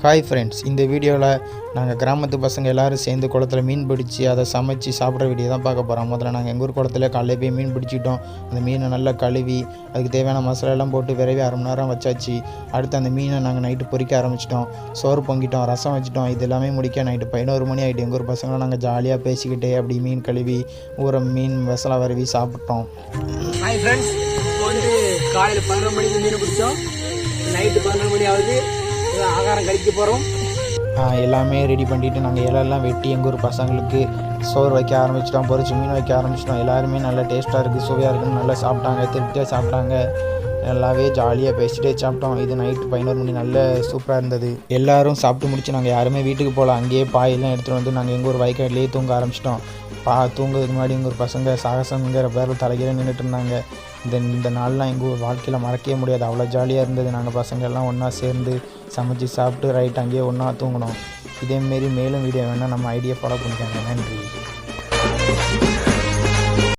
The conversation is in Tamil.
ஹாய் ஃப்ரெண்ட்ஸ், இந்த வீடியோவில் நாங்கள் கிராமத்து பசங்க எல்லோரும் சேர்ந்து குளத்துல மீன் பிடிச்சி அதை சமைச்சு சாப்பிட்ற வீடியோ தான் பார்க்க போகிறோம். முதல்ல நாங்கள் எங்கள் ஊர் குளத்துல காலையில் போய் மீன் பிடிச்சிட்டோம். அந்த மீனை நல்லா கழுவி அதுக்கு தேவையான மசாலாலாம் போட்டு விரைவி அரை மணி நேரம் வச்சாச்சு. அடுத்து அந்த மீனை நாங்கள் நைட்டு பொரிக்க ஆரம்பிச்சிட்டோம். சோறு பொங்கிட்டோம், ரசம் வச்சுட்டோம். இது எல்லாமே முடிக்க நைட்டு 11 மணி ஆகிட்டு. எங்கள் ஊர் பசங்களாம் நாங்கள் ஜாலியாக பேசிக்கிட்டே அப்படி மீன் கழுவி ஊற மீன் மசாலா வரவி சாப்பிட்டோம். ஹாய் ஃப்ரெண்ட்ஸ், இப்போ வந்து காலையில் 11 மணிக்கு மீன் பிடிச்சோம். நைட்டு 11 மணி ஆகுது. ஆகாரம் கழிக்க போகிறோம். எல்லாமே ரெடி பண்ணிவிட்டு நாங்கள் இலையெல்லாம் வெட்டி எங்கள் ஊர் பசங்களுக்கு சோறு வைக்க ஆரம்பிச்சிட்டோம். பொரிச்சு மீன் வைக்க ஆரம்பிச்சிட்டோம். எல்லாருமே நல்லா டேஸ்ட்டாக இருக்குது, சுவையாக இருக்குதுன்னு நல்லா சாப்பிட்டாங்க, திருப்தியாக சாப்பிட்டாங்க. நல்லாவே ஜாலியாக பேசிகிட்டே சாப்பிட்டோம். இது நைட்டு 11 மணி நல்ல சூப்பராக இருந்தது. எல்லோரும் சாப்பிட்டு முடிச்சு நாங்கள் யாருமே வீட்டுக்கு போகல. அங்கேயே பாயெல்லாம் எடுத்துகிட்டு வந்து நாங்கள் எங்கள் ஊர் வயக்காட்டிலேயே தூங்க ஆரம்பிச்சிட்டோம். தூங்குறதுக்கு முன்னாடி எங்கள் ஊர் பசங்க சாகசங்கிற பேரில் தலைகீழ நின்றுட்டு இருந்தாங்க. இந்த நாள்லாம் எங்கள் ஊர் வாழ்க்கையில் மறக்கவே முடியாது. அவ்வளோ ஜாலியாக இருந்தது. நாங்கள் பசங்க எல்லாம் ஒன்றா சேர்ந்து சமைச்சு சாப்பிட்டு ரைட் அங்கேயே ஒன்றா தூங்கினோம். இதேமாரி மேலும் வீடியோ வேணால் நம்ம ஐடியா ஃபாலோ பண்ணிக்கோங்க. நன்றி.